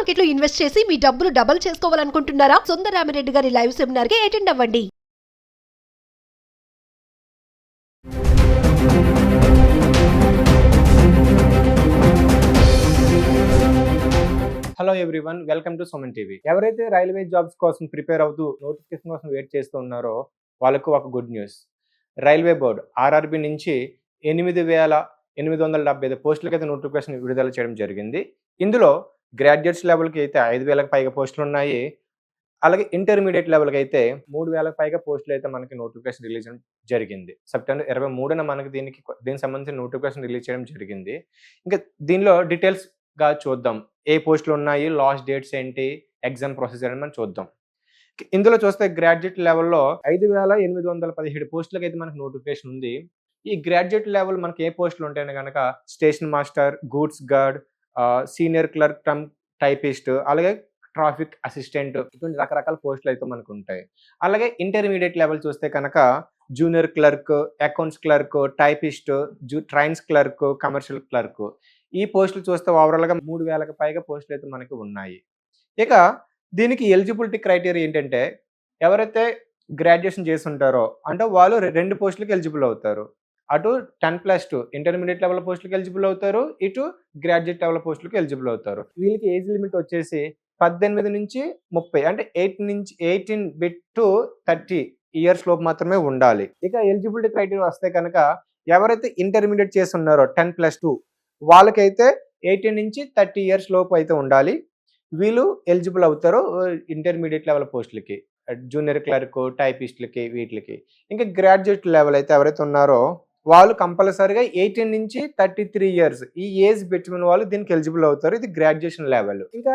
Market లో invest చేసి మీ డబ్బులు డబుల్ చేసుకోవాలనుకుంటున్నారా? సుందరరామిరెడ్డి గారి లైవ్ సెమినార్ కి అటెండ్ అవ్వండి. Hello everyone, welcome to Suman TV. ఎవరైతే రైల్వే జాబ్స్ కోసం ప్రిపేర్ అవుతూ నోటిఫికేషన్ కోసం వెయిట్ చేస్తూ ఉన్నారో వాళ్ళకు ఒక good news. Railway board RRB నుంచి 8,875 పోస్టులకి అయితే నోటిఫికేషన్ విడుదల చేయడం జరిగింది. ఇందులో గ్రాడ్యుయేట్స్ లెవెల్కి అయితే 5,000కి పైగా పోస్టులు ఉన్నాయి. అలాగే ఇంటర్మీడియట్ లెవెల్కి అయితే 3,000కి పైగా పోస్టులు అయితే మనకి నోటిఫికేషన్ రిలీజ్ చేయడం జరిగింది. సెప్టెంబర్ 23న మనకి దీనికి సంబంధించిన నోటిఫికేషన్ రిలీజ్ చేయడం జరిగింది. ఇంకా దీనిలో డీటెయిల్స్ గా చూద్దాం. ఏ పోస్టులు ఉన్నాయి, లాస్ట్ డేట్స్ ఏంటి, ఎగ్జామ్ ప్రొసీజర్ అని మనం చూద్దాం. ఇందులో చూస్తే గ్రాడ్యుయేట్ లెవెల్లో 5,817 పోస్టులకి అయితే మనకి నోటిఫికేషన్ ఉంది. ఈ గ్రాడ్యుయేట్ లెవెల్ మనకి ఏ పోస్టులు ఉంటాయని కనుక station master, goods guard, senior clerk cum typist, అలాగే ట్రాఫిక్ అసిస్టెంట్, ఇటువంటి రకరకాల పోస్టులు అయితే మనకు ఉంటాయి. అలాగే ఇంటర్మీడియట్ లెవెల్ చూస్తే కనుక junior clerk, accounts clerk, typist, trains clerk, commercial clerk, ఈ పోస్టులు చూస్తే ఓవరాల్గా 3,000కి పైగా పోస్టులు అయితే మనకి ఉన్నాయి. ఇక దీనికి ఎలిజిబిలిటీ క్రైటీరియా ఏంటంటే ఎవరైతే గ్రాడ్యుయేషన్ చేసి ఉంటారో అంటే వాళ్ళు 2 పోస్టులకి ఎలిజిబుల్ అవుతారు. అటు 10+2 ఇంటర్మీడియట్ లెవెల్ పోస్టులకి ఎలిజిబుల్ అవుతారు, ఇటు గ్రాడ్యుయేట్ లెవెల్ పోస్టులకి ఎలిజిబుల్ అవుతారు. వీళ్ళకి ఏజ్ లిమిట్ వచ్చేసి 18 నుంచి 30 అంటే 18 బిట్ టు 30 ఇయర్స్ లోపు మాత్రమే ఉండాలి. ఇక ఎలిజిబిలిటీ క్రైటీరియా వస్తే కనుక ఎవరైతే ఇంటర్మీడియట్ చేసి ఉన్నారో 10+2 వాళ్ళకైతే 18 నుంచి 30 ఇయర్స్ లోపు అయితే ఉండాలి. వీళ్ళు ఎలిజిబుల్ అవుతారు ఇంటర్మీడియట్ లెవెల్ పోస్టులకి, జూనియర్ క్లర్క్, టైపిస్టులకి, వీటికి. ఇంకా గ్రాడ్యుయేట్ లెవెల్ అయితే ఎవరైతే ఉన్నారో వాళ్ళు కంపల్సరీగా 18 నుంచి 33 ఇయర్స్ ఈ ఏజ్ బిట్వీన్ వాళ్ళు దీనికి ఎలిజిబుల్ అవుతారు. ఇది గ్రాడ్యుయేషన్ లెవెల్. ఇంకా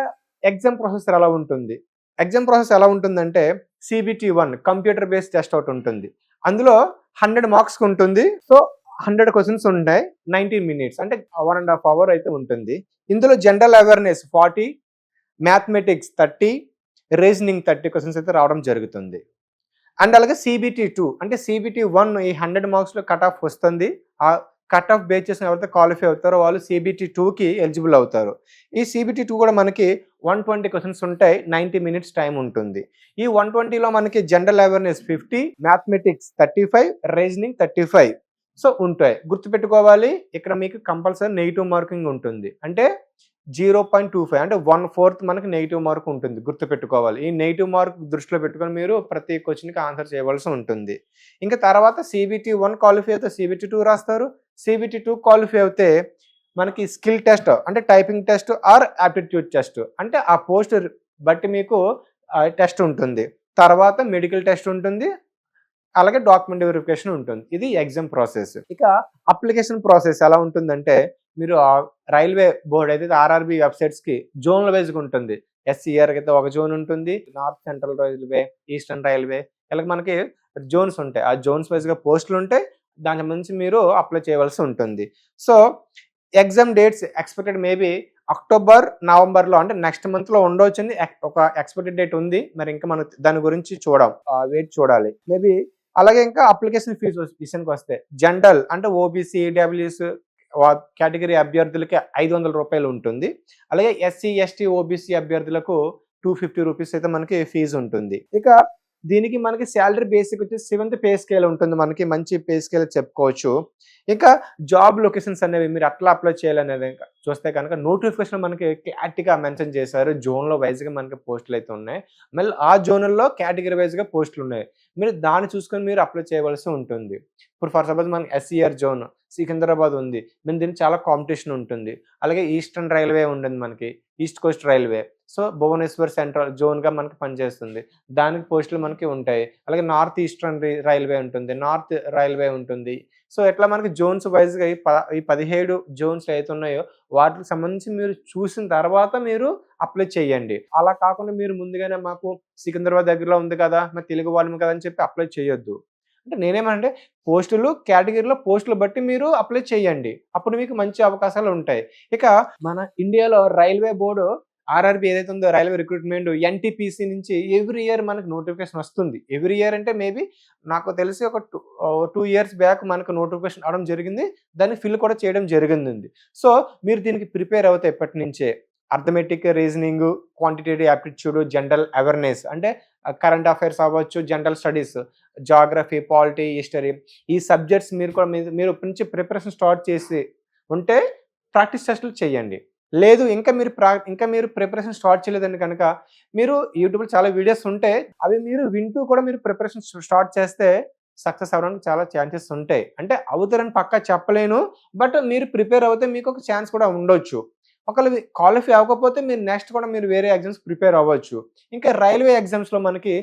ఎగ్జామ్ ప్రాసెస్ ఎలా ఉంటుంది? ఎగ్జామ్ ప్రాసెస్ ఎలా ఉంటుందంటే CBT-1 computer based test out ఉంటుంది. అందులో 100 మార్క్స్ ఉంటుంది. సో 100 క్వశ్చన్స్ ఉంటాయి. 90 మినిట్స్ అంటే 1.5 అవర్ అయితే ఉంటుంది. ఇందులో general awareness 40, mathematics 30, reasoning 30 questions అయితే రావడం జరుగుతుంది. అండ్ అలాగే CBT-2 అంటే CBT-1 ఈ 100 మార్క్స్లో కట్ ఆఫ్ వస్తుంది. ఆ కట్ ఆఫ్ బేస్ చేసిన ఎవరైతే క్వాలిఫై అవుతారో వాళ్ళు CBT-2కి ఎలిజిబుల్ అవుతారు. ఈ CBT-2 కూడా మనకి 120 క్వశ్చన్స్ ఉంటాయి. 90 మినిట్స్ టైం ఉంటుంది. ఈ 120లో మనకి general awareness 50, mathematics 35, reasoning 35 so ఉంటాయి. గుర్తుపెట్టుకోవాలి, ఇక్కడ మీకు కంపల్సరీ నెగిటివ్ మార్కింగ్ ఉంటుంది. అంటే 0.25 అంటే 1/4 మనకి నెగిటివ్ మార్క్ ఉంటుంది. గుర్తుపెట్టుకోవాలి. ఈ నెగిటివ్ మార్క్ దృష్టిలో పెట్టుకొని మీరు ప్రతి క్వశ్చన్కి ఆన్సర్ చేయవలసి ఉంటుంది. ఇంకా తర్వాత CBT-1 క్వాలిఫై అయితే CBT-2 రాస్తారు. CBT-2 క్వాలిఫై అయితే మనకి స్కిల్ టెస్ట్ అంటే typing test or aptitude test అంటే ఆ పోస్ట్ బట్టి మీకు టెస్ట్ ఉంటుంది. తర్వాత మెడికల్ టెస్ట్ ఉంటుంది, అలాగే డాక్యుమెంట్ వెరిఫికేషన్ ఉంటుంది. ఇది ఎగ్జామ్ ప్రాసెస్. ఇక అప్లికేషన్ ప్రాసెస్ ఎలా ఉంటుందంటే మీరు రైల్వే బోర్డ్ అయితే ఆర్ఆర్బి వెబ్సైట్స్కి జోన్ల వైజ్గా ఉంటుంది. SCR అయితే ఒక జోన్ ఉంటుంది, north central railway, eastern railway, ఇలా మనకి జోన్స్ ఉంటాయి. ఆ జోన్స్ వైజ్గా పోస్టులు ఉంటాయి. దాని నుంచి మీరు అప్లై చేయవలసి ఉంటుంది. So exam dates expected maybe October, నవంబర్లో అంటే నెక్స్ట్ మంత్లో ఉండవచ్చని ఒక ఎక్స్పెక్టెడ్ డేట్ ఉంది. మరి ఇంకా మనం దాని గురించి వెయిట్ చూడాలి మేబీ. అలాగే ఇంకా అప్లికేషన్ ఫీజు విషయానికి వస్తే జనరల్ అంటే OBC, EWS కేటగిరీ అభ్యర్థులకి 500 రూపాయలు ఉంటుంది. అలాగే SC, ST, OBC అభ్యర్థులకు 250 రూపీస్ అయితే మనకి ఫీజు ఉంటుంది. ఇక దీనికి మనకి శాలరీ బేసిక్ వచ్చి 7th పే స్కేల్ ఉంటుంది. మనకి మంచి పే స్కేల్ చెప్పుకోవచ్చు. ఇంకా జాబ్ లొకేషన్స్ అనేవి మీరు అట్లా అప్లై చేయాలనేది చూస్తే కనుక నోటిఫికేషన్ మనకి క్లారిటీగా మెన్షన్ చేశారు. జోన్లో వైజ్గా మనకి పోస్టులు అయితే ఉన్నాయి. మళ్ళీ ఆ జోన్లలో కేటగిరీ వైజ్గా పోస్టులు ఉన్నాయి. మీరు దాన్ని చూసుకొని మీరు అప్లై చేయవలసి ఉంటుంది. ఇప్పుడు ఫర్ సపోజ్ మనకి SCR జోన్ సికింద్రాబాద్ ఉంది. దీనికి చాలా కాంపిటీషన్ ఉంటుంది. అలాగే ఈస్టర్న్ రైల్వే ఉంటుంది, మనకి east coast railway. So Bhubaneswar central జోన్గా మనకి పనిచేస్తుంది. దానికి పోస్టులు మనకి ఉంటాయి. అలాగే నార్త్ ఈస్టర్న్ రైల్వే ఉంటుంది, నార్త్ రైల్వే ఉంటుంది. సో ఎట్లా మనకి జోన్స్ వైజ్గా ఈ 17 జోన్స్ అయితే ఉన్నాయో వాటికి సంబంధించి మీరు చూసిన తర్వాత మీరు అప్లై చేయండి. అలా కాకుండా మీరు ముందుగానే మాకు సికింద్రాబాద్ దగ్గరలో ఉంది కదా, మరి తెలుగు వాళ్ళము కదా అని చెప్పి అప్లై చేయొద్దు. అంటే నేనేమంటే పోస్టులు కేటగిరీలో పోస్టులు బట్టి మీరు అప్లై చేయండి. అప్పుడు మీకు మంచి అవకాశాలు ఉంటాయి. ఇక మన ఇండియాలో రైల్వే బోర్డు ఆర్ఆర్బి ఏదైతే ఉందో రైల్వే రిక్రూట్మెంట్ NTPC నుంచి ఎవ్రీ ఇయర్ మనకు నోటిఫికేషన్ వస్తుంది. ఎవ్రీ ఇయర్ అంటే మేబీ నాకు తెలిసి ఒక 2 ఇయర్స్ బ్యాక్ మనకు నోటిఫికేషన్ అవడం జరిగింది. దాన్ని ఫిల్ కూడా చేయడం జరిగింది. సో మీరు దీనికి ప్రిపేర్ అవుతాయి ఇప్పటి నుంచే. Arithmetic, reasoning, quantitative aptitude, general awareness అంటే కరెంట్ అఫైర్స్ అవ్వచ్చు, general studies, geography, polity, history ఈ సబ్జెక్ట్స్ మీరు కూడా మీరు ఇప్పటి నుంచి ప్రిపరేషన్ స్టార్ట్ చేసి ఉంటే ప్రాక్టీస్ టెస్టులు చేయండి. లేదు ఇంకా మీరు ప్రిపరేషన్ స్టార్ట్ చేయలేదని కనుక మీరు యూట్యూబ్లో చాలా వీడియోస్ ఉంటే అవి మీరు వింటూ కూడా మీరు ప్రిపరేషన్ స్టార్ట్ చేస్తే సక్సెస్ అవ్వడానికి చాలా ఛాన్సెస్ ఉంటాయి. అంటే అవుతారని పక్కా చెప్పలేను, బట్ మీరు ప్రిపేర్ అవుతే మీకు ఒక ఛాన్స్ కూడా ఉండొచ్చు. ఒకవేళ క్వాలిఫై అవ్వకపోతే మీరు నెక్స్ట్ కూడా మీరు వేరే ఎగ్జామ్స్ ప్రిపేర్ అవ్వచ్చు. ఇంకా రైల్వే ఎగ్జామ్స్లో మనకి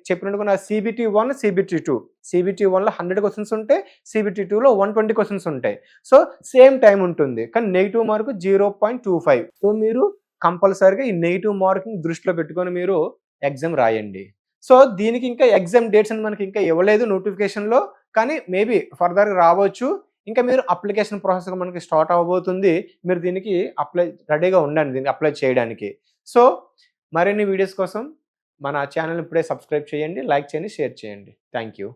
చెప్పినట్టుగా CBT 1, CBT 2. CBT 1లో 100 క్వశ్చన్స్ ఉంటాయి, CBT 2లో 120 క్వశ్చన్స్ ఉంటాయి. సో సేమ్ టైం ఉంటుంది, కానీ నెగిటివ్ మార్క్ 0.25. సో మీరు కంపల్సరీగా ఈ నెగిటివ్ మార్కింగ్ దృష్టిలో పెట్టుకొని మీరు ఎగ్జామ్ రాయండి. సో దీనికి ఇంకా ఎగ్జామ్ డేట్స్ అని మనకి ఇంకా ఇవ్వలేదు నోటిఫికేషన్లో, కానీ మేబీ ఫర్దర్గా రావచ్చు. ఇంకా మీరు అప్లికేషన్ ప్రాసెస్ మనకి స్టార్ట్ అవ్వబోతుంది. మీరు దీనికి రెడీగా ఉండండి దీనికి అప్లై చేయడానికి. సో మరిన్ని వీడియోస్ కోసం మన ఛానల్ ఇప్పుడే సబ్స్క్రైబ్ చేయండి, లైక్ చేయండి, షేర్ చేయండి. Thank you.